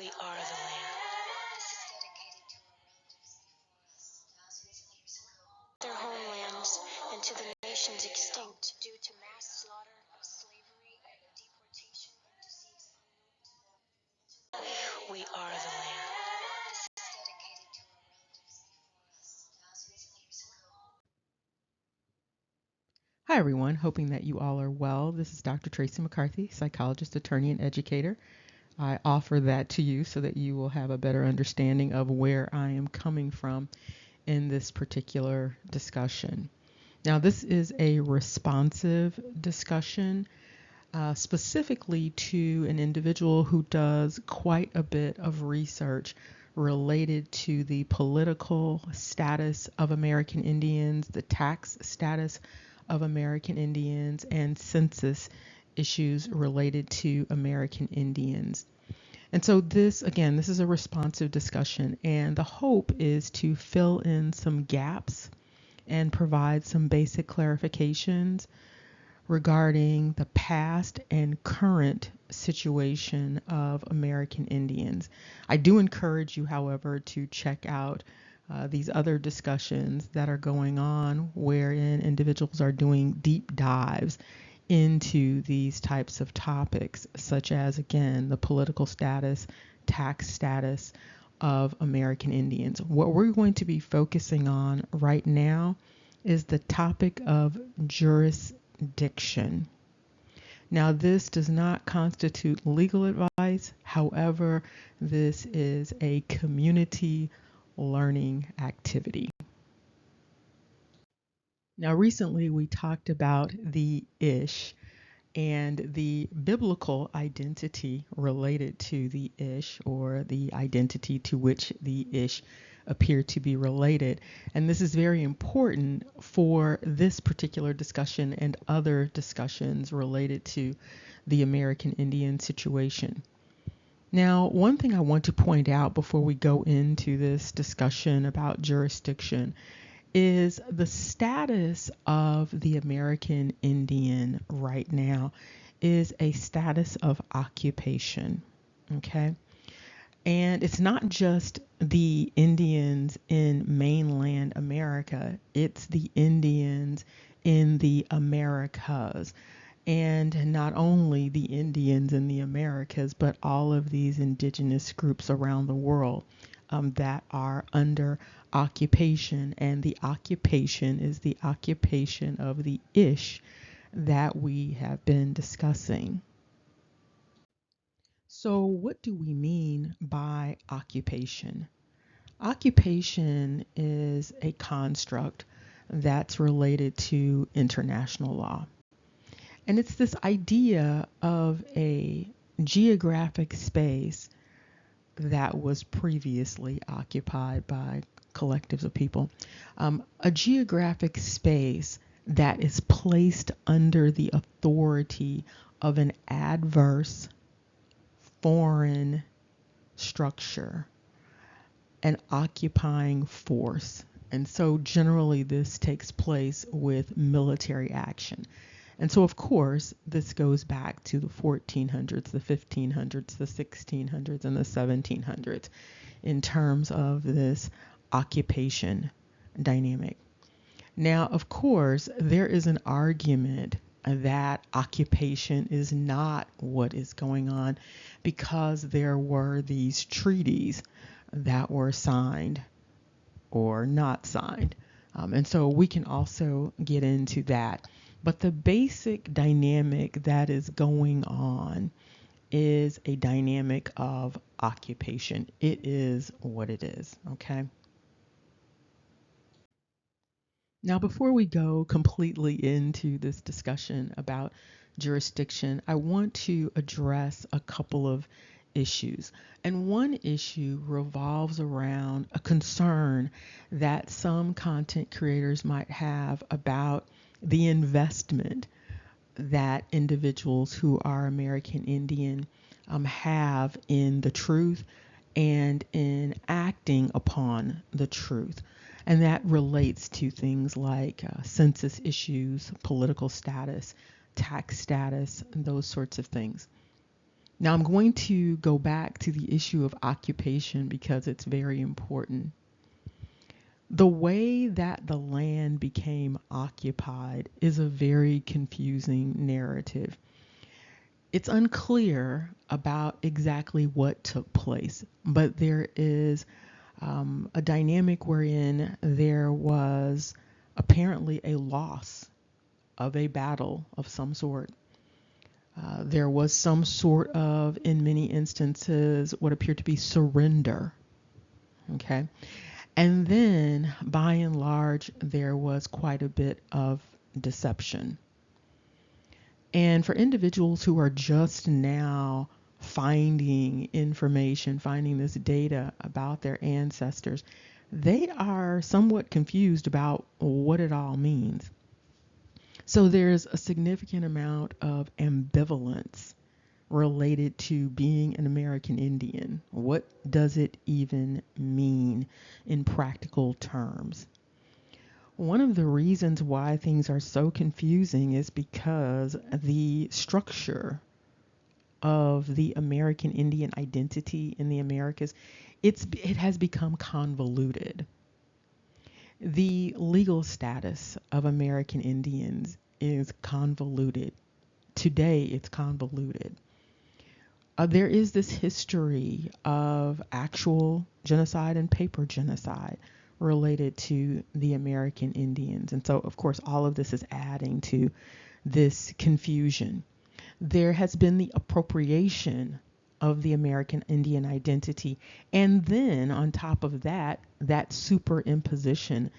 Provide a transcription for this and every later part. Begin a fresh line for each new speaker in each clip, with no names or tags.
We are the land. Their homelands and to the nations extinct due to mass slaughter of slavery, deportation, and disease. We are the land.
Hi, everyone. Hoping that you all are well. This is Dr. Tracy McCarthy, psychologist, attorney, and educator. I offer that to you so that you will have a better understanding of where I am coming from in this particular discussion. Now, this is a responsive discussion specifically to an individual who does quite a bit of research related to the political status of American Indians, the tax status of American Indians, and census issues related to American Indians. And so this is a responsive discussion, and the hope is to fill in some gaps and provide some basic clarifications regarding the past and current situation of American Indians. I do encourage you, however, to check out these other discussions that are going on wherein individuals are doing deep dives into these types of topics, such as, again, the political status, tax status of American Indians. What we're going to be focusing on right now is the topic of jurisdiction. Now, this does not constitute legal advice. However, this is a community learning activity. Now, recently we talked about the Ish and the biblical identity related to the Ish, or the identity to which the Ish appear to be related. And this is very important for this particular discussion and other discussions related to the American Indian situation. Now, one thing I want to point out before we go into this discussion about jurisdiction is the status of the American Indian right now is a status of occupation, okay? And it's not just the Indians in mainland America, it's the Indians in the Americas. And not only the Indians in the Americas, but all of these indigenous groups around the world that are under occupation. And the occupation is the occupation of the Ish that we have been discussing. So, what do we mean by occupation? Occupation is a construct that's related to international law. And it's this idea of a geographic space that was previously occupied by collectives of people. A geographic space that is placed under the authority of an adverse foreign structure, an occupying force. And so generally this takes place with military action. And so, of course, this goes back to the 1400s, the 1500s, the 1600s, and the 1700s in terms of this occupation dynamic. Now, of course, there is an argument that occupation is not what is going on because there were these treaties that were signed or not signed. And so we can also get into that. But the basic dynamic that is going on is a dynamic of occupation. It is what it is, okay? Now, before we go completely into this discussion about jurisdiction, I want to address a couple of issues. And one issue revolves around a concern that some content creators might have about the investment that individuals who are American Indian have in the truth and in acting upon the truth. And that relates to things like census issues, political status, tax status, and those sorts of things. Now I'm going to go back to the issue of occupation because it's very important. The way that the land became occupied is a very confusing narrative. It's unclear about exactly what took place, but there is a dynamic wherein there was apparently a loss of a battle of some sort. There was some sort of, in many instances, what appeared to be surrender. Okay. And then, by and large, there was quite a bit of deception. And for individuals who are just now finding information, finding this data about their ancestors, they are somewhat confused about what it all means. So there's a significant amount of ambivalence related to being an American Indian. What does it even mean in practical terms? One of the reasons why things are so confusing is because the structure of the American Indian identity in the Americas, it has become convoluted. The legal status of American Indians is convoluted. Today, it's convoluted. There is this history of actual genocide and paper genocide related to the American Indians. And so, of course, all of this is adding to this confusion. There has been the appropriation of the American Indian identity. And then on top of that, that superimposition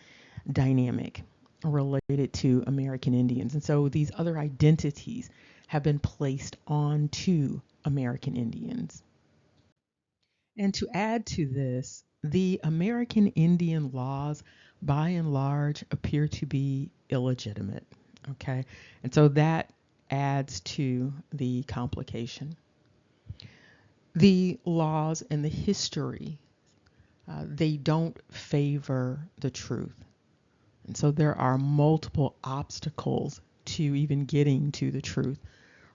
dynamic related to American Indians. And so these other identities have been placed onto American Indians. And to add to this, the American Indian laws, by and large, appear to be illegitimate. Okay. And so that adds to the complication. The laws and the history, they don't favor the truth. And so there are multiple obstacles to even getting to the truth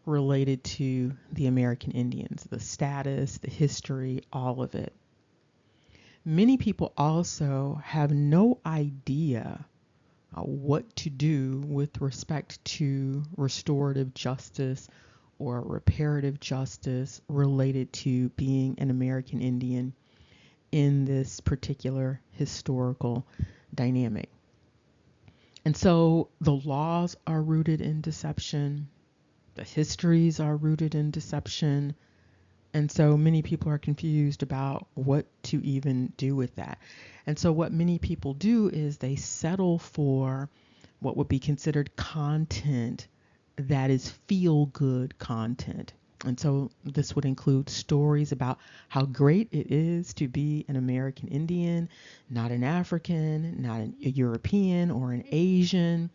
related to the American Indians, the status, the history, all of it. Many people also have no idea what to do with respect to restorative justice or reparative justice related to being an American Indian in this particular historical dynamic. And so the laws are rooted in deception. The histories are rooted in deception. And so many people are confused about what to even do with that. And so what many people do is they settle for what would be considered content that is feel-good content. And so this would include stories about how great it is to be an American Indian, not an African, not a European or an Asian.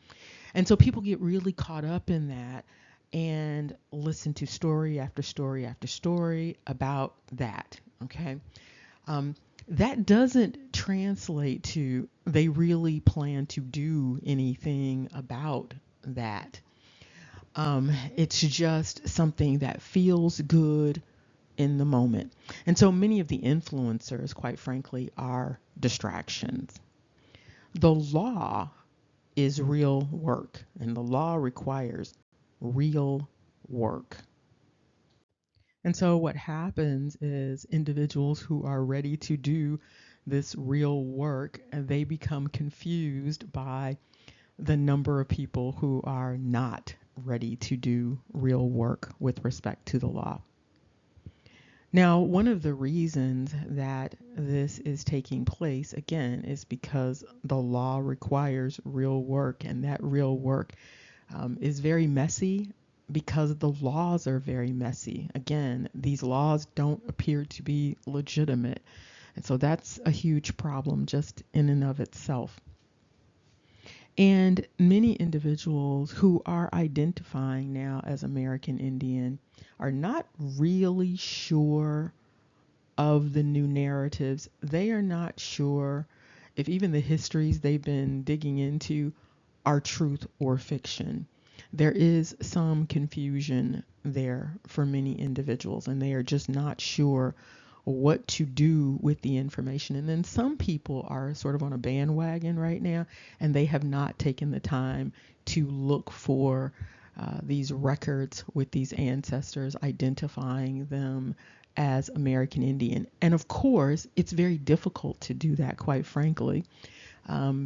And so people get really caught up in that and listen to story after story after story about that. Okay. That doesn't translate to they really plan to do anything about that. It's just something that feels good in the moment. And so many of the influencers, quite frankly, are distractions. The law is real work, and the law requires real work. And so what happens is individuals who are ready to do this real work, they become confused by the number of people who are not ready to do real work with respect to the law. Now, one of the reasons that this is taking place, again, is because the law requires real work, and that real work is very messy because the laws are very messy. Again, these laws don't appear to be legitimate. And so that's a huge problem just in and of itself. And many individuals who are identifying now as American Indian are not really sure of the new narratives. They are not sure if even the histories they've been digging into are truth or fiction. there is some confusion there for many individuals, and they are just not sure what to do with the information. And then some people are sort of on a bandwagon right now, and they have not taken the time to look for these records with these ancestors, identifying them as American Indian. And of course, it's very difficult to do that, quite frankly,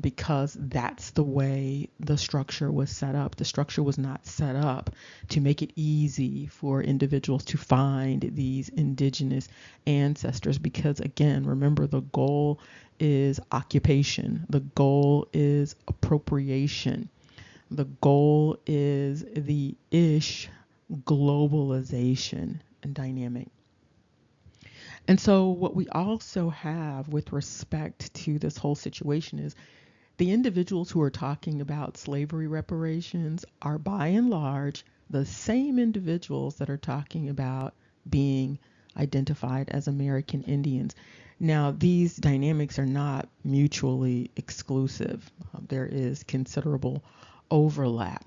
because that's the way the structure was set up. The structure was not set up to make it easy for individuals to find these indigenous ancestors, because again, remember, the goal is occupation. The goal is appropriation. The goal is the globalization dynamic. And so what we also have with respect to this whole situation is the individuals who are talking about slavery reparations are by and large the same individuals that are talking about being identified as American Indians. Now, these dynamics are not mutually exclusive. There is considerable overlap.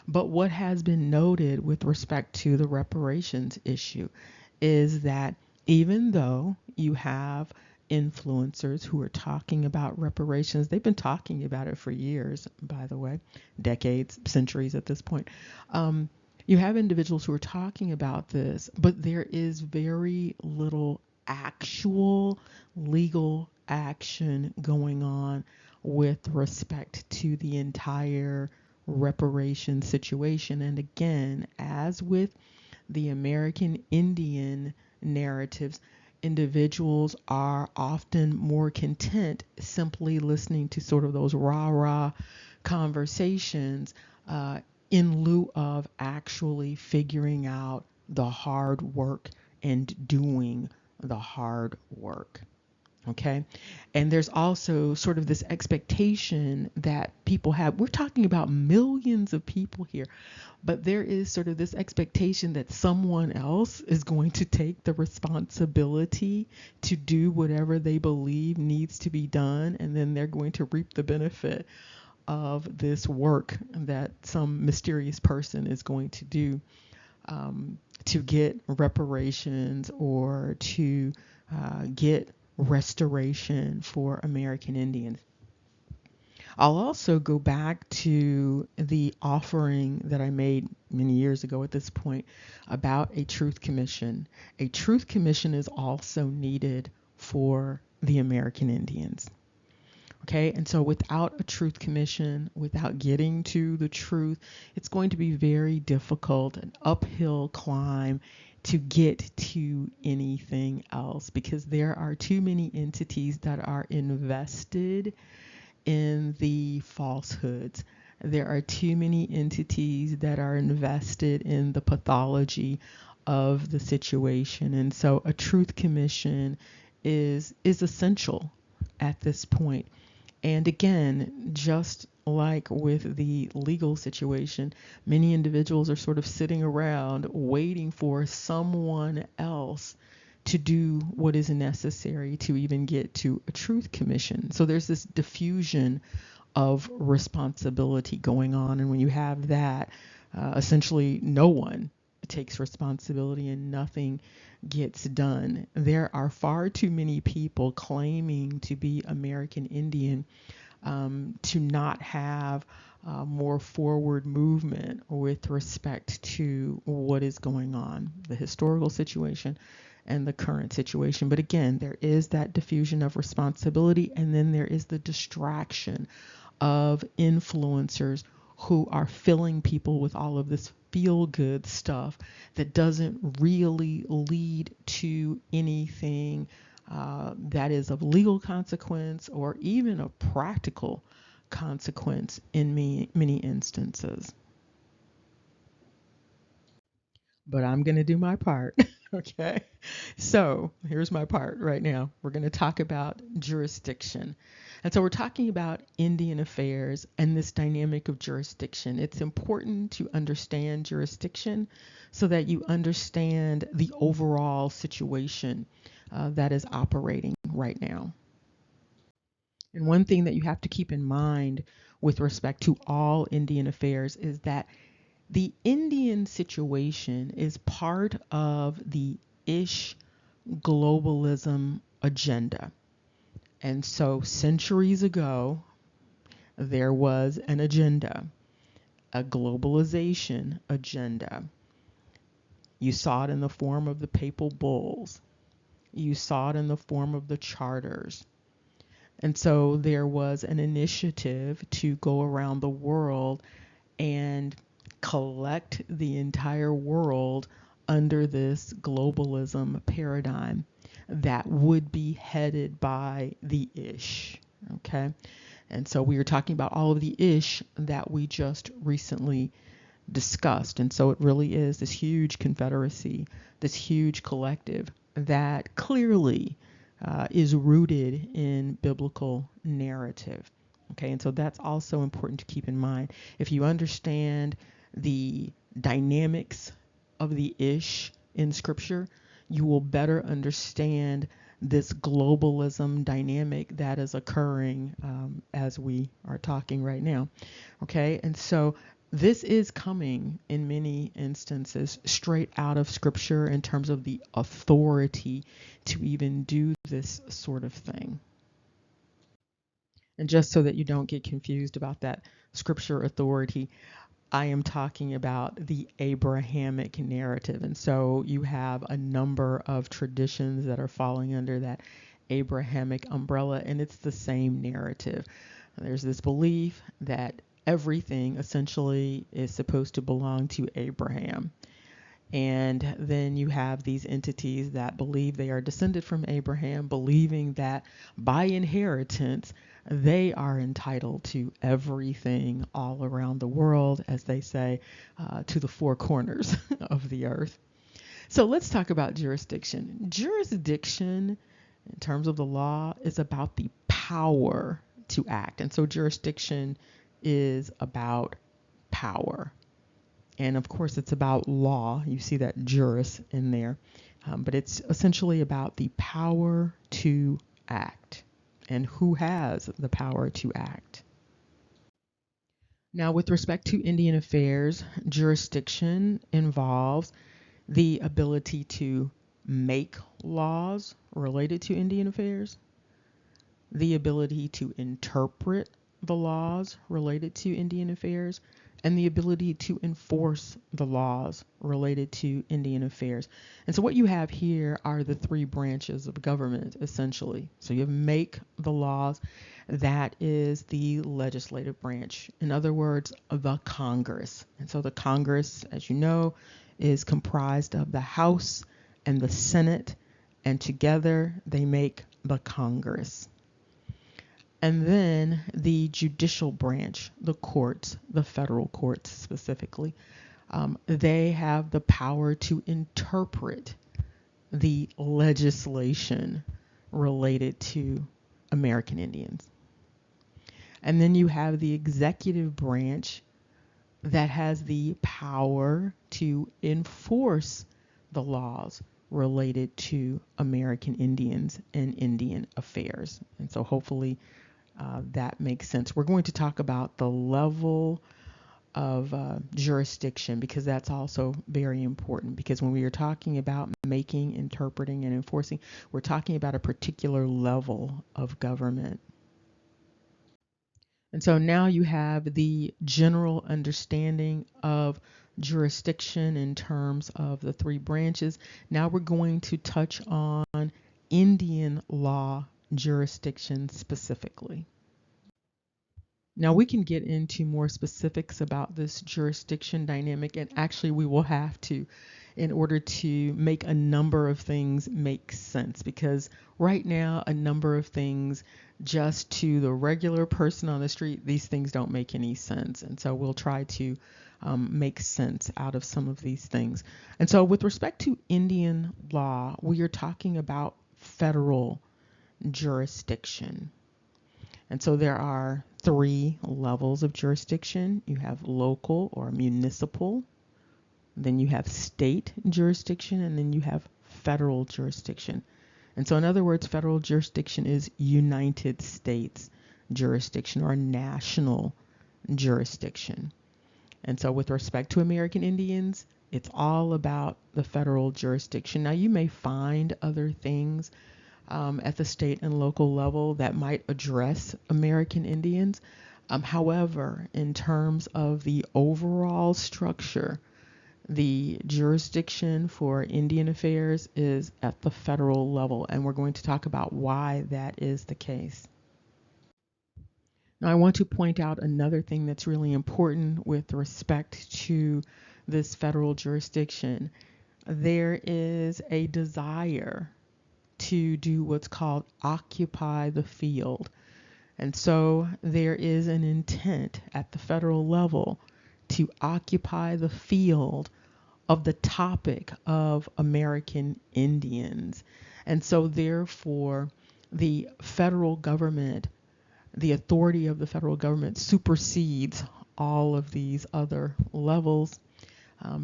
But what has been noted with respect to the reparations issue is that even though you have influencers who are talking about reparations, they've been talking about it for years, by the way, decades, centuries at this point. You have individuals who are talking about this, but there is very little actual legal action going on with respect to the entire reparation situation. And again, as with the American Indian narratives, individuals are often more content simply listening to sort of those rah-rah conversations in lieu of actually figuring out the hard work and doing the hard work. Okay. And there's also sort of this expectation that people have. We're talking about millions of people here, but there is sort of this expectation that someone else is going to take the responsibility to do whatever they believe needs to be done, and then they're going to reap the benefit of this work that some mysterious person is going to do to get reparations or to get restoration for American Indians. I'll also go back to the offering that I made many years ago at this point about a truth commission. A truth commission is also needed for the American Indians. Okay, and so without a truth commission, without getting to the truth, it's going to be very difficult, an uphill climb to get to anything else, because there are too many entities that are invested in the falsehoods. There are too many entities that are invested in the pathology of the situation. And so a truth commission is essential at this point. And again, just like with the legal situation, many individuals are sort of sitting around waiting for someone else to do what is necessary to even get to a truth commission. So there's this diffusion of responsibility going on. And when you have that, essentially no one takes responsibility and nothing gets done. There are far too many people claiming to be American Indian to not have more forward movement with respect to what is going on, the historical situation and the current situation. But again, there is that diffusion of responsibility, and then there is the distraction of influencers who are filling people with all of this feel-good stuff that doesn't really lead to anything that is of legal consequence or even a practical consequence in many instances. But I'm going to do my part. Okay. So here's my part right now. We're going to talk about jurisdiction. And so we're talking about Indian affairs and this dynamic of jurisdiction. It's important to understand jurisdiction so that you understand the overall situation that is operating right now. And one thing that you have to keep in mind with respect to all Indian affairs is that The Indian situation is part of the ish globalism agenda. And so centuries ago, there was an agenda, a globalization agenda. You saw it in the form of the papal bulls. You saw it in the form of the charters. And so there was an initiative to go around the world and collect the entire world under this globalism paradigm that would be headed by the ish. Okay. And so we were talking about all of the ish that we just recently discussed. And so it really is this huge confederacy, this huge collective that clearly is rooted in biblical narrative. Okay, and so that's also important to keep in mind. If you understand the dynamics of the ish in Scripture, you will better understand this globalism dynamic that is occurring as we are talking right now. Okay, and so this is coming in many instances straight out of Scripture in terms of the authority to even do this sort of thing. And just so that you don't get confused about that Scripture authority, I am talking about the Abrahamic narrative. And so you have a number of traditions that are falling under that Abrahamic umbrella, and it's the same narrative. There's this belief that everything essentially is supposed to belong to Abraham. And then you have these entities that believe they are descended from Abraham, believing that by inheritance, they are entitled to everything all around the world, as they say, to the four corners of the earth. So let's talk about jurisdiction. Jurisdiction, in terms of the law, is about the power to act. And so jurisdiction is about power. And of course, it's about law. You see that juris in there. But it's essentially about the power to act and who has the power to act. Now, with respect to Indian affairs, jurisdiction involves the ability to make laws related to Indian affairs, the ability to interpret the laws related to Indian affairs, and the ability to enforce the laws related to Indian affairs. And so what you have here are the three branches of government, essentially. So you have make the laws. That is the legislative branch. In other words, the Congress. And so the Congress, as you know, is comprised of the House and the Senate, and together they make the Congress. And then the judicial branch, the courts, the federal courts specifically, they have the power to interpret the legislation related to American Indians. And then you have the executive branch that has the power to enforce the laws related to American Indians and Indian affairs. And so hopefully that makes sense. We're going to talk about the level of jurisdiction, because that's also very important, because when we are talking about making, interpreting, and enforcing, we're talking about a particular level of government. And so now you have the general understanding of jurisdiction in terms of the three branches. Now we're going to touch on Indian law jurisdiction specifically. Now we can get into more specifics about this jurisdiction dynamic, and actually we will have to, in order to make a number of things make sense, because right now a number of things, just to the regular person on the street, these things don't make any sense. And so we'll try to make sense out of some of these things. And so with respect to Indian law, we are talking about federal jurisdiction. And so there are three levels of jurisdiction. You have local or municipal, then you have state jurisdiction, and then you have federal jurisdiction. And so in other words, federal jurisdiction is United States jurisdiction or national jurisdiction. And so with respect to American Indians, it's all about the federal jurisdiction. Now, you may find other things at the state and local level that might address American Indians. However, in terms of the overall structure, the jurisdiction for Indian affairs is at the federal level, and we're going to talk about why that is the case. Now, I want to point out another thing that's really important with respect to this federal jurisdiction. There is a desire to do what's called occupy the field. And so there is an intent at the federal level to occupy the field of the topic of American Indians. And so therefore, the federal government, the authority of the federal government supersedes all of these other levels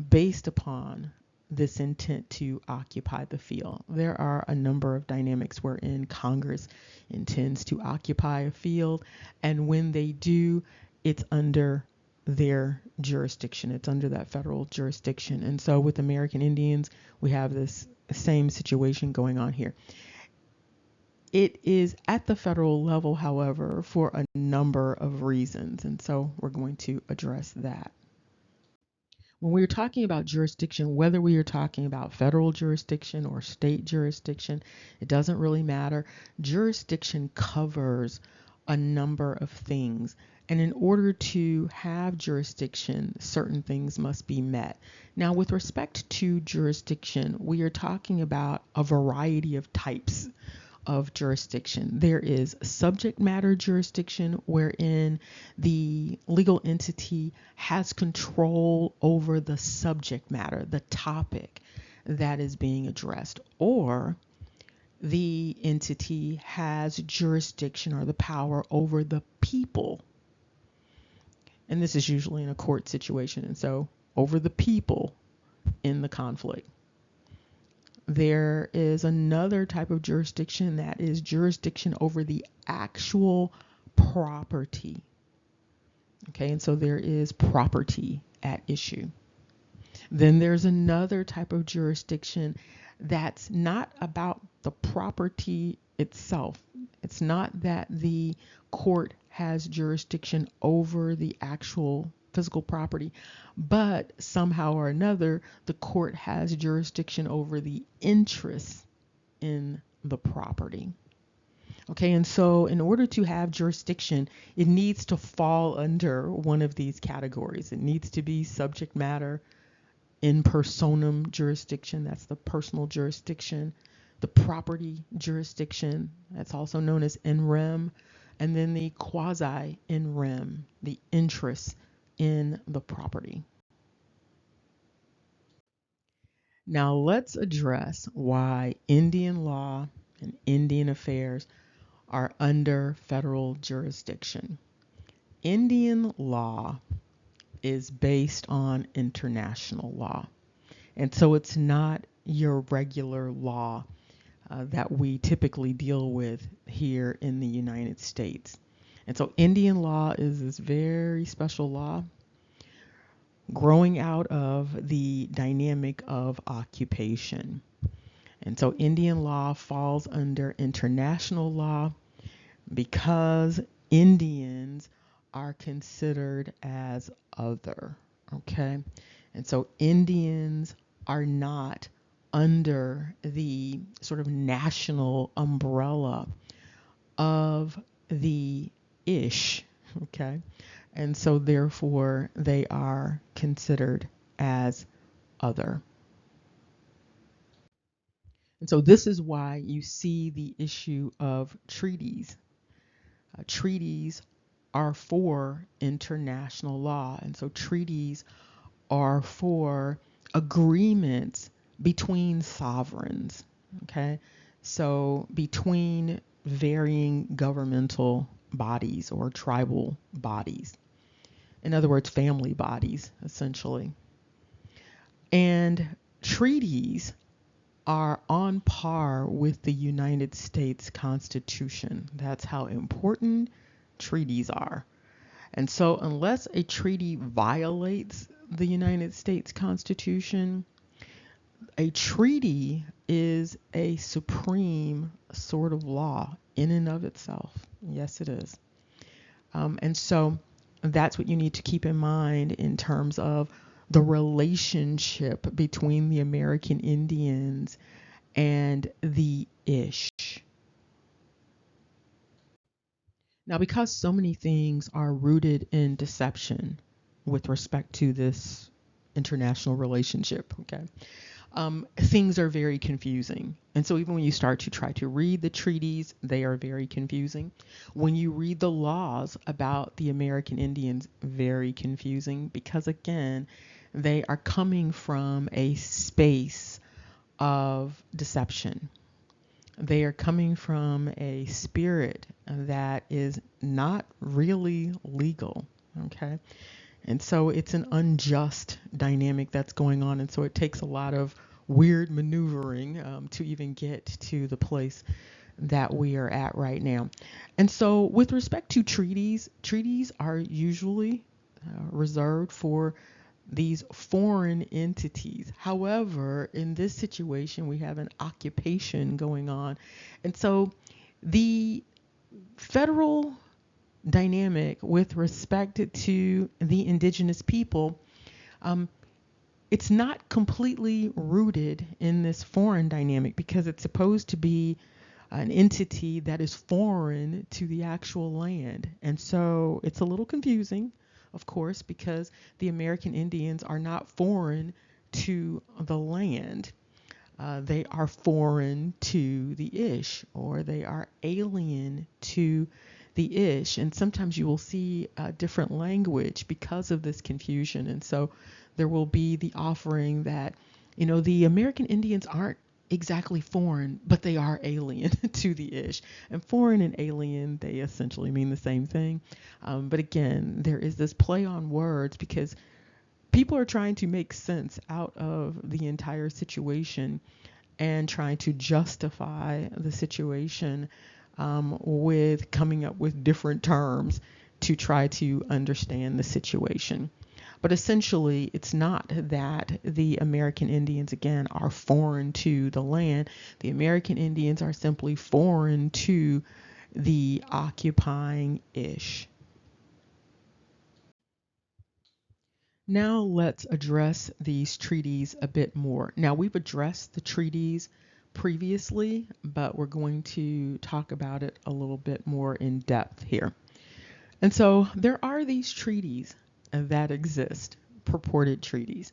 based upon this intent to occupy the field. There are a number of dynamics wherein Congress intends to occupy a field, and when they do, it's under their jurisdiction. It's under that federal jurisdiction. And so with American Indians, we have this same situation going on here. It is at the federal level, however, for a number of reasons, and so we're going to address that. When we're talking about jurisdiction, whether we are talking about federal jurisdiction or state jurisdiction, it doesn't really matter. Jurisdiction covers a number of things. And in order to have jurisdiction, certain things must be met. Now, with respect to jurisdiction, we are talking about a variety of types of jurisdiction. There is subject matter jurisdiction, wherein the legal entity has control over the subject matter, the topic that is being addressed, or the entity has jurisdiction or the power over the people. And this is usually in a court situation, and so over the people in the conflict. There is another type of jurisdiction that is jurisdiction over the actual property. Okay, and so there is property at issue. Then there's another type of jurisdiction that's not about the property itself. It's not that the court has jurisdiction over the actual physical property, but somehow or another, the court has jurisdiction over the interest in the property. Okay, and so in order to have jurisdiction, it needs to fall under one of these categories. It needs to be subject matter, in personam jurisdiction, that's the personal jurisdiction, the property jurisdiction, that's also known as in rem, and then the quasi in rem, the interest in the property. Now let's address why Indian law and Indian affairs are under federal jurisdiction. Indian law is based on international law, and so it's not your regular law that we typically deal with here in the United States. And so Indian law is this very special law growing out of the dynamic of occupation. And so Indian law falls under international law because Indians are considered as other, okay? And so Indians are not under the sort of national umbrella of the ish, okay? And so therefore they are considered as other. And so this is why you see the issue of treaties. Treaties are for international law, and so treaties are for agreements between sovereigns, okay? So between varying governmental bodies or tribal bodies. In other words, family bodies, essentially. And treaties are on par with the United States Constitution. That's how important treaties are. And so, unless a treaty violates the United States Constitution, a treaty is a supreme sort of law in and of itself. Yes, it is. And so that's what you need to keep in mind in terms of the relationship between the American Indians and the Ish. Now, because so many things are rooted in deception with respect to this international relationship, okay, things are very confusing. And so even when you start to try to read the treaties, they are very confusing. When you read the laws about the American Indians, very confusing, because again, they are coming from a space of deception. They are coming from a spirit that is not really legal, okay? And so it's an unjust dynamic that's going on. And so it takes a lot of weird maneuvering to even get to the place that we are at right now. And so with respect to treaties, treaties are usually reserved for these foreign entities. However, in this situation, we have an occupation going on. And so the federal dynamic with respect to the indigenous people, it's not completely rooted in this foreign dynamic because it's supposed to be an entity that is foreign to the actual land. And so it's a little confusing, of course, because the American Indians are not foreign to the land. They are foreign to the Ish, or they are alien to the Ish. And sometimes you will see different language because of this confusion. And so there will be the offering that, the American Indians aren't exactly foreign, but they are alien to the Ish. And foreign and alien, they essentially mean the same thing. But again, there is this play on words because people are trying to make sense out of the entire situation and trying to justify the situation with coming up with different terms to try to understand the situation. But essentially, it's not that the American Indians, again, are foreign to the land. The American Indians are simply foreign to the occupying Ish. Now let's address these treaties a bit more. Now we've addressed the treaties previously, but we're going to talk about it a little bit more in depth here. And so there are these treaties that exist, purported treaties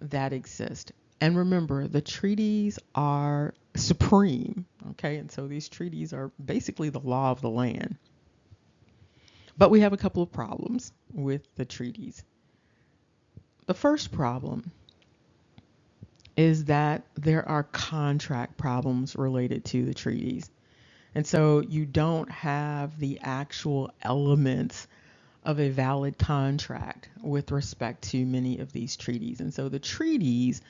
that exist. And remember, the treaties are supreme, okay? And so these treaties are basically the law of the land. But we have a couple of problems with the treaties. The first problem is that there are contract problems related to the treaties. And so you don't have the actual elements of a valid contract with respect to many of these treaties. And so the treaties,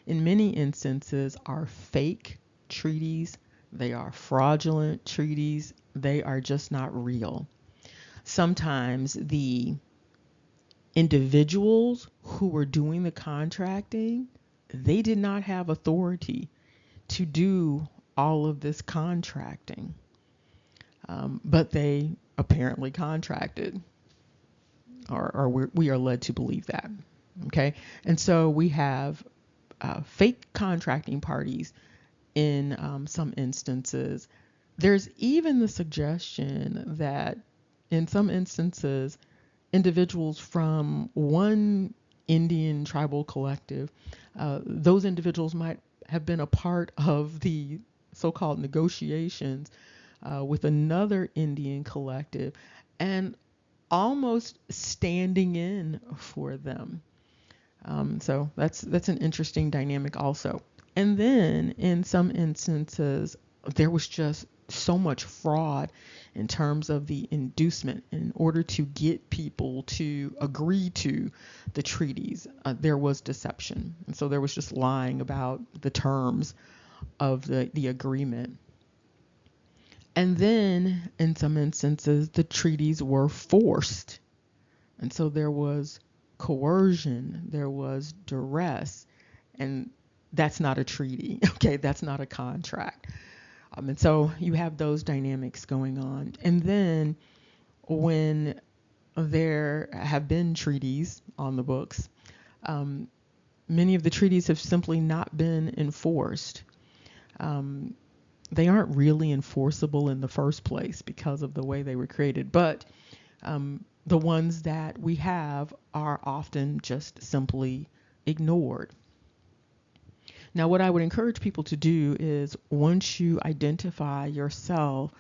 in many instances, are fake treaties. They are fraudulent treaties. They are just not real. Sometimes the individuals who were doing the contracting, they did not have authority to do all of this contracting, but they apparently contracted, or we are led to believe that. Okay, and so we have fake contracting parties in some instances. There's even the suggestion that in some instances individuals from one Indian tribal collective, those individuals might have been a part of the so-called negotiations with another Indian collective and almost standing in for them. So that's an interesting dynamic also. And then in some instances, there was just so much fraud in terms of the inducement in order to get people to agree to the treaties. There was deception. And so there was just lying about the terms of the agreement. And then in some instances, the treaties were forced. And so there was coercion, there was duress, and that's not a treaty. Okay, that's not a contract. And so you have those dynamics going on. And then when there have been treaties on the books, um, many of the treaties have simply not been enforced. Um, they aren't really enforceable in the first place because of the way they were created. But the ones that we have are often just simply ignored. Now, what I would encourage people to do is once you identify yourself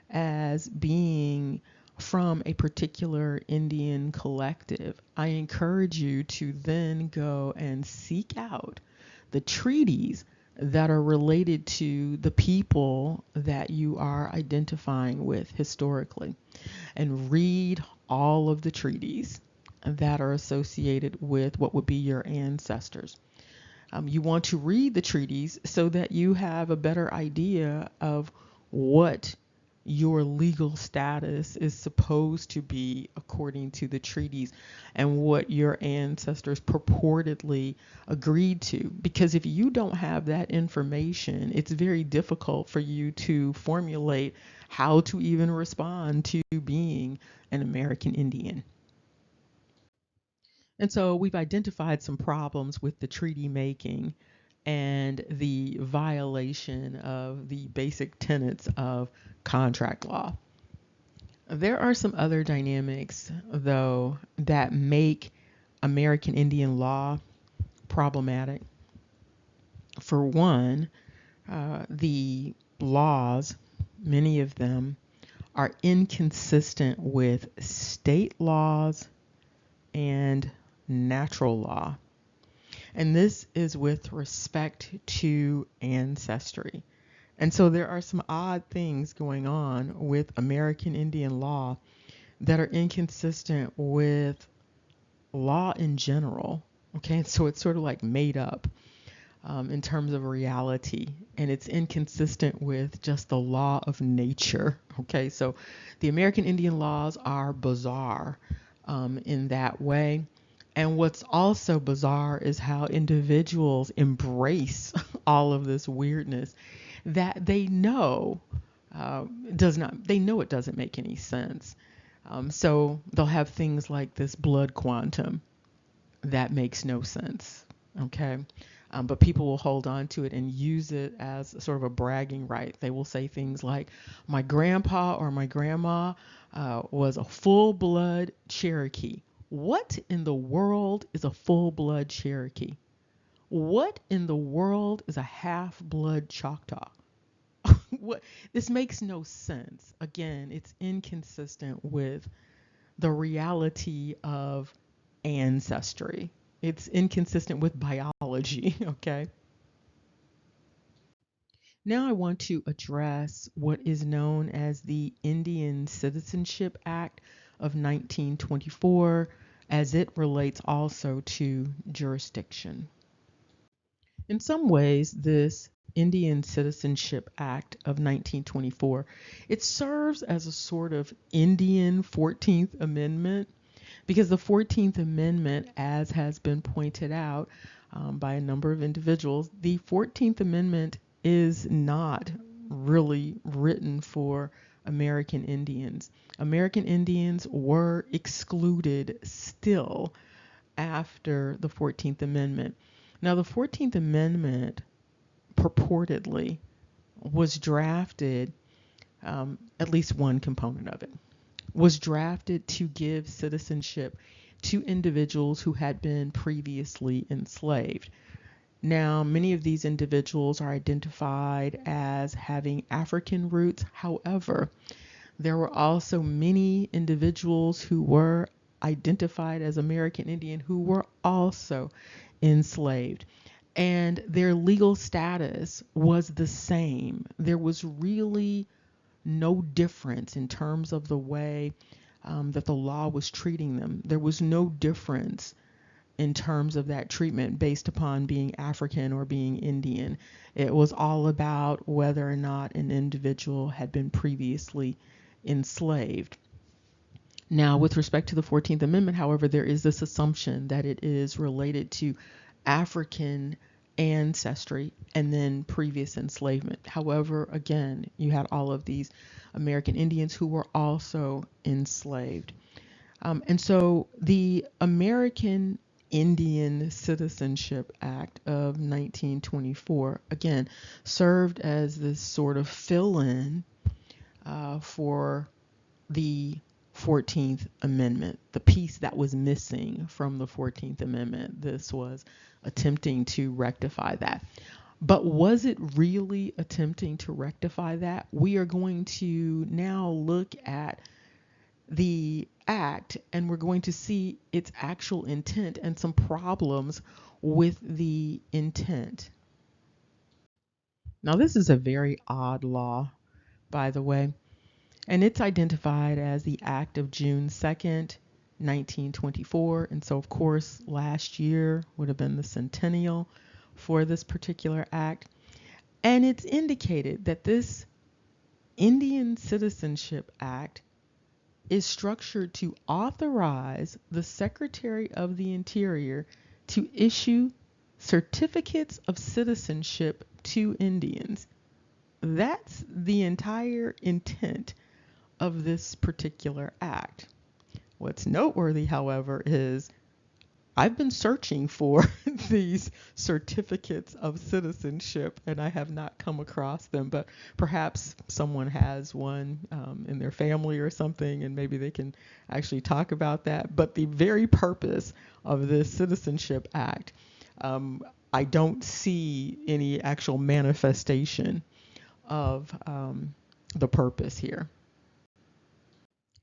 as being from a particular Indian collective, I encourage you to then go and seek out the treaties that are related to the people that you are identifying with historically, and read all of the treaties that are associated with what would be your ancestors. You want to read the treaties so that you have a better idea of what your legal status is supposed to be according to the treaties and what your ancestors purportedly agreed to. Because if you don't have that information, it's very difficult for you to formulate how to even respond to being an American Indian. And so we've identified some problems with the treaty making and the violation of the basic tenets of contract law. There are some other dynamics, though, that make American Indian law problematic. For one, the laws, many of them, are inconsistent with state laws and natural law. And this is with respect to ancestry. And so there are some odd things going on with American Indian law that are inconsistent with law in general. Okay, so it's sort of like made up in terms of reality, and it's inconsistent with just the law of nature. Okay, so the American Indian laws are bizarre in that way. And what's also bizarre is how individuals embrace all of this weirdness that they know they know it doesn't make any sense. So they'll have things like this blood quantum that makes no sense. Okay. But people will hold on to it and use it as sort of a bragging right. They will say things like, my grandpa or my grandma was a full blood Cherokee. What in the world is a full blood Cherokee? What in the world is a half blood Choctaw? What? This makes no sense. Again, it's inconsistent with the reality of ancestry. It's inconsistent with biology, okay? Now I want to address what is known as the Indian Citizenship Act of 1924 as it relates also to jurisdiction. In some ways, this Indian Citizenship Act of 1924, it serves as a sort of Indian 14th Amendment, because the 14th Amendment, as has been pointed out by a number of individuals, the 14th Amendment is not really written for American Indians. American Indians were excluded still after the 14th Amendment. Now, the 14th Amendment purportedly was drafted, at least one component of it, was drafted to give citizenship to individuals who had been previously enslaved. Now, many of these individuals are identified as having African roots. However, there were also many individuals who were identified as American Indian who were also enslaved. And their legal status was the same. There was really no difference in terms of the way that the law was treating them. There was no difference in terms of that treatment based upon being African or being Indian. It was all about whether or not an individual had been previously enslaved. Now, with respect to the 14th Amendment, however, there is this assumption that it is related to African ancestry and then previous enslavement. However, again, you had all of these American Indians who were also enslaved. And so the American Indian Citizenship Act of 1924, again, served as this sort of fill-in for the 14th Amendment, the piece that was missing from the 14th Amendment. This was attempting to rectify that. But was it really attempting to rectify that? We are going to now look at the act and we're going to see its actual intent and some problems with the intent. Now, this is a very odd law, by the way. And it's identified as the Act of June 2nd, 1924. And so, of course, last year would have been the centennial for this particular act. And it's indicated that this Indian Citizenship Act is structured to authorize the Secretary of the Interior to issue certificates of citizenship to Indians. That's the entire intent of this particular act. What's noteworthy, however, is I've been searching for these certificates of citizenship and I have not come across them, but perhaps someone has one in their family or something, and maybe they can actually talk about that. But the very purpose of this Citizenship Act, I don't see any actual manifestation of the purpose here.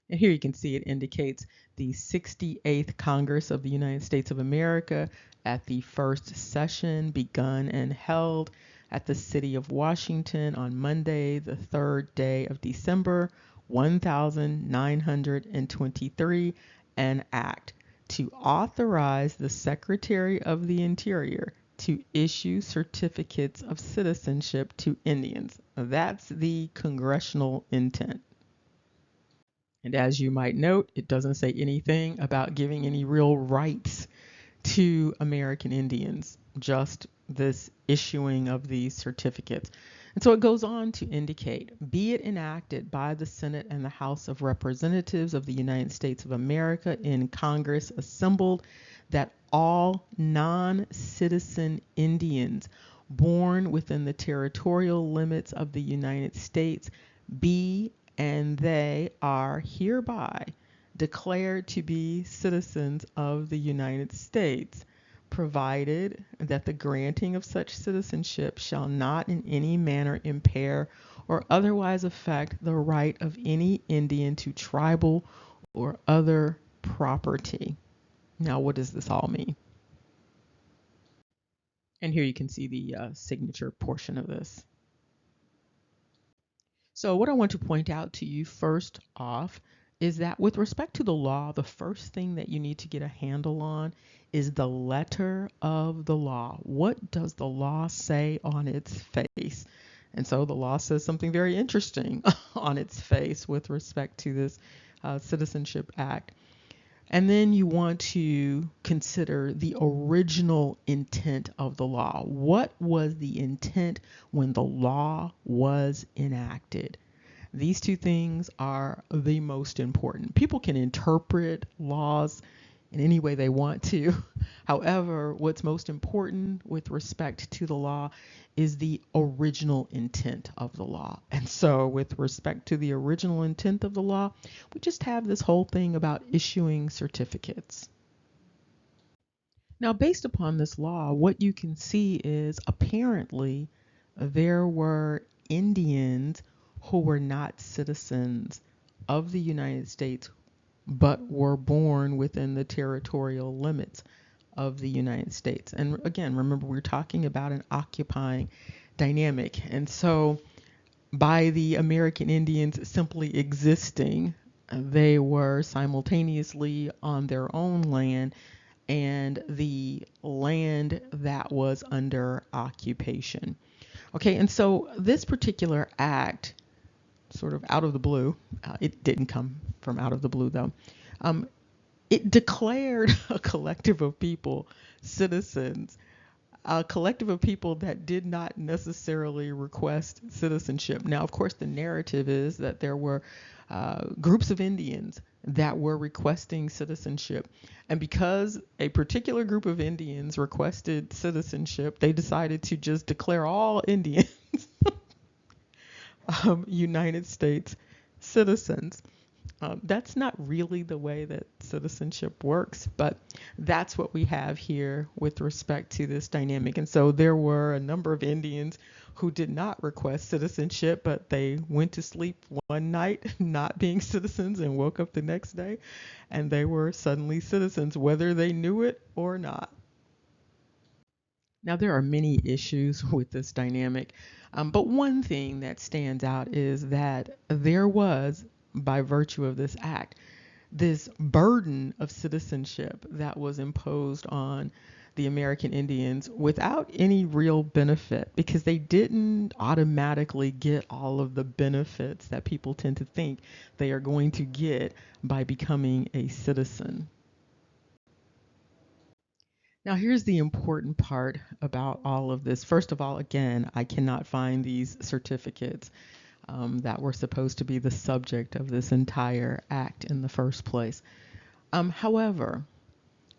And here you can see it indicates the 68th Congress of the United States of America at the first session begun and held at the city of Washington on Monday, the 3rd day of December, 1923, an act to authorize the Secretary of the Interior to issue certificates of citizenship to Indians. That's the congressional intent. And as you might note, it doesn't say anything about giving any real rights to American Indians, just this issuing of these certificates. And so it goes on to indicate, be it enacted by the Senate and the House of Representatives of the United States of America in Congress assembled, that all non-citizen Indians born within the territorial limits of the United States be and they are hereby declared to be citizens of the United States, provided that the granting of such citizenship shall not in any manner impair or otherwise affect the right of any Indian to tribal or other property. Now, what does this all mean? And here you can see the signature portion of this. So what I want to point out to you first off is that with respect to the law, the first thing that you need to get a handle on is the letter of the law. What does the law say on its face? And so the law says something very interesting on its face with respect to this Citizenship Act. And then you want to consider the original intent of the law. What was the intent when the law was enacted? These two things are the most important. People can interpret laws in any way they want to. However, what's most important with respect to the law is the original intent of the law. And so with respect to the original intent of the law, we just have this whole thing about issuing certificates. Now, based upon this law, what you can see is apparently there were Indians who were not citizens of the United States but were born within the territorial limits of the United States. And again, remember, we're talking about an occupying dynamic. And so by the American Indians simply existing, they were simultaneously on their own land and the land that was under occupation. Okay, and so this particular act sort of out of the blue. It didn't come from out of the blue, though. Um, it declared a collective of people citizens, a collective of people that did not necessarily request citizenship. Now, of course, the narrative is that there were groups of Indians that were requesting citizenship. And because a particular group of Indians requested citizenship, they decided to just declare all Indians United States citizens. That's not really the way that citizenship works, but that's what we have here with respect to this dynamic. And so there were a number of Indians who did not request citizenship, but they went to sleep one night not being citizens and woke up the next day, and they were suddenly citizens, whether they knew it or not. Now, there are many issues with this dynamic, but one thing that stands out is that there was, by virtue of this act, this burden of citizenship that was imposed on the American Indians without any real benefit, because they didn't automatically get all of the benefits that people tend to think they are going to get by becoming a citizen. Now, here's the important part about all of this. First of all, again, I cannot find these certificates that were supposed to be the subject of this entire act in the first place. However,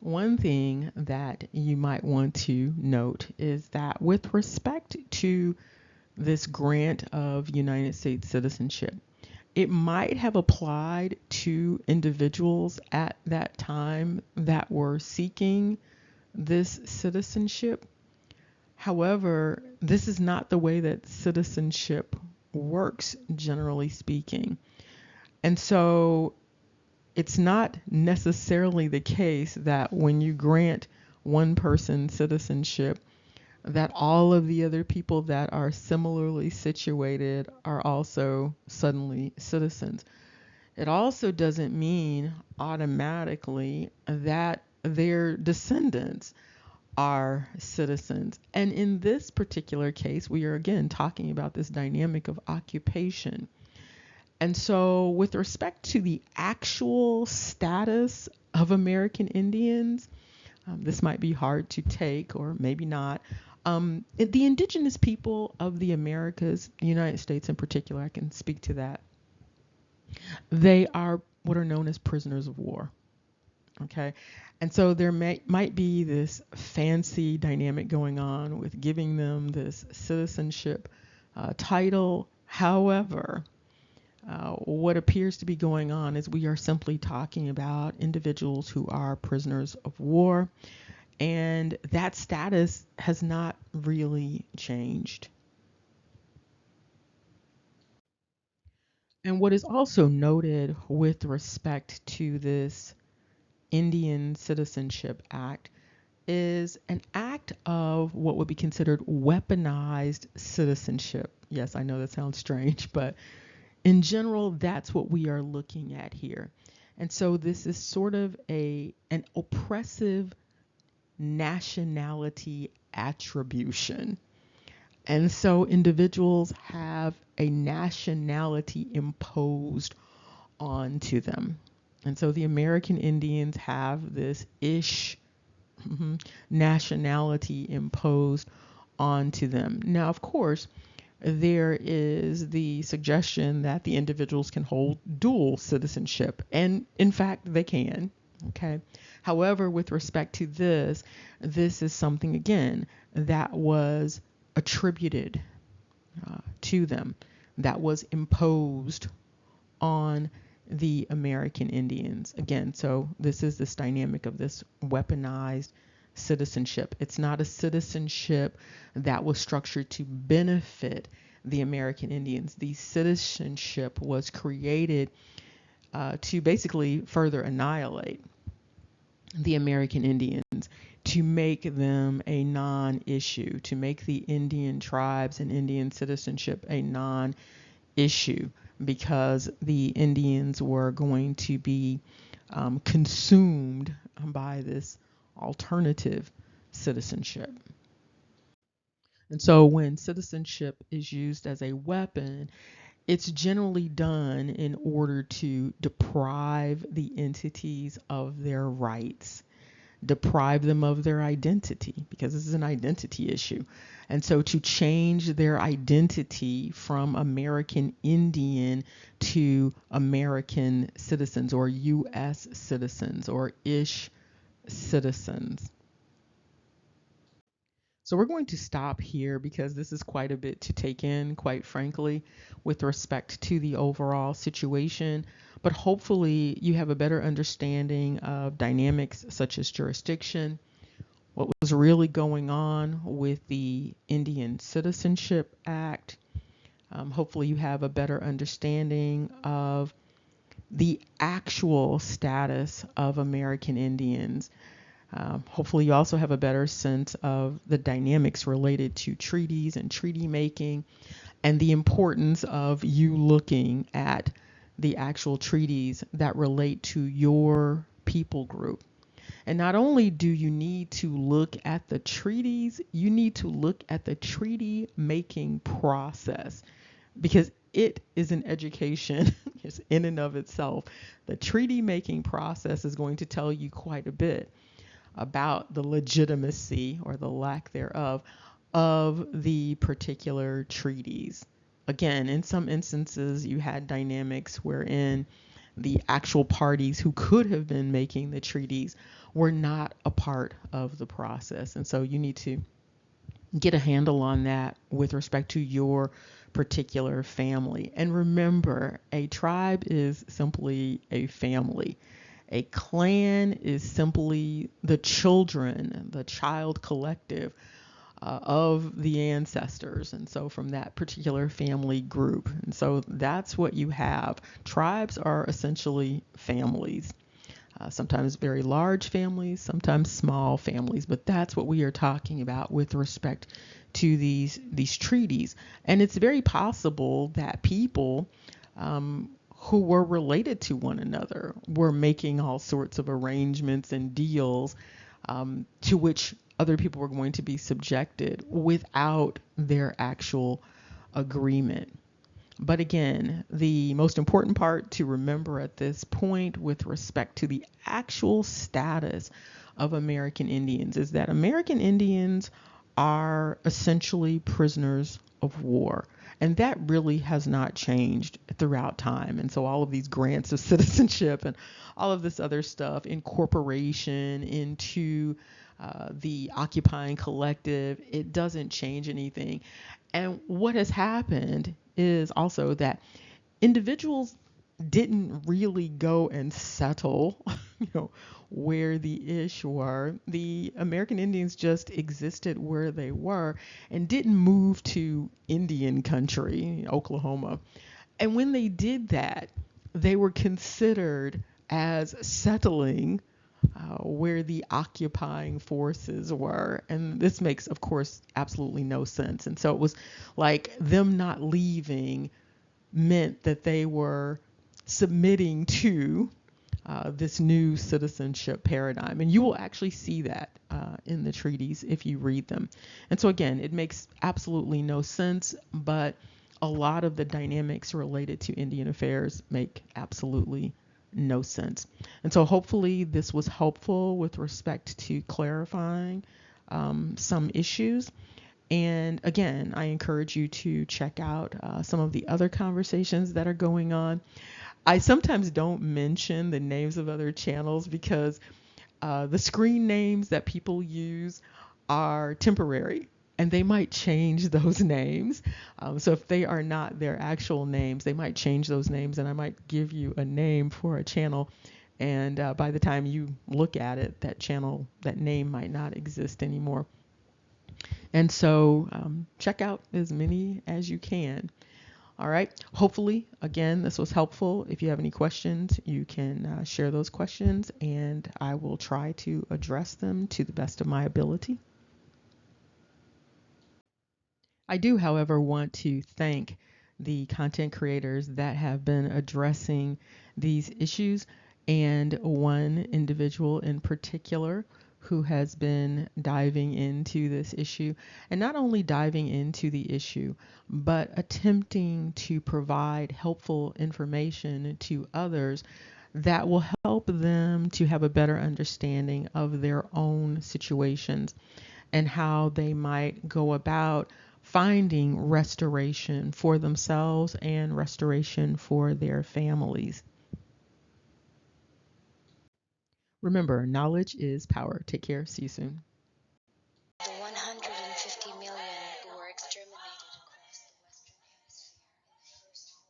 one thing that you might want to note is that with respect to this grant of United States citizenship, it might have applied to individuals at that time that were seeking this citizenship. However, this is not the way that citizenship works, generally speaking. And so it's not necessarily the case that when you grant one person citizenship, that all of the other people that are similarly situated are also suddenly citizens. It also doesn't mean automatically that their descendants are citizens. And in this particular case, we are again talking about this dynamic of occupation. And so, with respect to the actual status of American Indians, this might be hard to take, or maybe not. The indigenous people of the Americas, the United States in particular, I can speak to that. They are what are known as prisoners of war. Okay. And so there might be this fancy dynamic going on with giving them this citizenship title. However, what appears to be going on is we are simply talking about individuals who are prisoners of war, and that status has not really changed. And what is also noted with respect to this Indian Citizenship Act is an act of what would be considered weaponized citizenship. Yes, I know that sounds strange, but in general, that's what we are looking at here. And so this is sort of an oppressive nationality attribution. And so individuals have a nationality imposed onto them. And so the American Indians have this nationality imposed onto them. Now, of course, there is the suggestion that the individuals can hold dual citizenship, and in fact, they can. Okay. However, with respect to this is something, again, that was attributed to them, that was imposed on the American Indians. Again, so this is this dynamic of this weaponized citizenship. It's not a citizenship that was structured to benefit the American Indians. The citizenship was created to basically further annihilate the American Indians, to make them a non-issue, to make the Indian tribes and Indian citizenship a non-issue, because the Indians were going to be consumed by this alternative citizenship. And so when citizenship is used as a weapon, it's generally done in order to deprive the entities of their rights, deprive them of their identity, because this is an identity issue. And so to change their identity from American Indian to American citizens or U.S. citizens or ish citizens. So we're going to stop here because this is quite a bit to take in, quite frankly, with respect to the overall situation. But hopefully you have a better understanding of dynamics such as jurisdiction, what was really going on with the Indian Citizenship Act. Hopefully you have a better understanding of the actual status of American Indians. Hopefully you also have a better sense of the dynamics related to treaties and treaty making and the importance of you looking at the actual treaties that relate to your people group. And not only do you need to look at the treaties, you need to look at the treaty making process, because it is an education in and of itself. The treaty making process is going to tell you quite a bit about the legitimacy or the lack thereof of the particular treaties. Again, in some instances, you had dynamics wherein the actual parties who could have been making the treaties were not a part of the process. And so you need to get a handle on that with respect to your particular family. And remember, a tribe is simply a family. A clan is simply the children, the child collective of the ancestors. And so from that particular family group. And so that's what you have. Tribes are essentially families. Sometimes very large families, sometimes small families, but that's what we are talking about with respect to these treaties. And it's very possible that people who were related to one another were making all sorts of arrangements and deals to which other people were going to be subjected without their actual agreement. But again, the most important part to remember at this point with respect to the actual status of American Indians is that American Indians are essentially prisoners of war. And that really has not changed throughout time. And so all of these grants of citizenship and all of this other stuff, incorporation into the occupying collective, it doesn't change anything. And what has happened is also that individuals didn't really go and settle, where the ish were. The American Indians just existed where they were and didn't move to Indian country, Oklahoma. And when they did that, they were considered as settling where the occupying forces were. And this makes, of course, absolutely no sense. And so it was like them not leaving meant that they were submitting to this new citizenship paradigm. And you will actually see that in the treaties if you read them. And so again, it makes absolutely no sense, but a lot of the dynamics related to Indian affairs make absolutely no sense. And so hopefully this was helpful with respect to clarifying some issues. And again, I encourage you to check out some of the other conversations that are going on. I sometimes don't mention the names of other channels because the screen names that people use are temporary and they might change those names. So if they are not their actual names, they might change those names, and I might give you a name for a channel. And by the time you look at it, that channel, that name might not exist anymore. And so check out as many as you can. All right. Hopefully, again, this was helpful. If you have any questions, you can share those questions and I will try to address them to the best of my ability. I do, however, want to thank the content creators that have been addressing these issues, and one individual in particular who has been diving into this issue, and not only diving into the issue, but attempting to provide helpful information to others that will help them to have a better understanding of their own situations and how they might go about finding restoration for themselves and restoration for their families. Remember, knowledge is power. Take care. See you soon.
The 150 million who were exterminated across the Western Hemisphere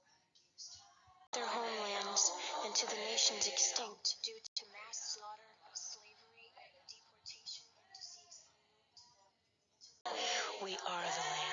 their homelands and to the nations extinct due to mass slaughter, slavery, deportation, and disease unknown to them. We are the land.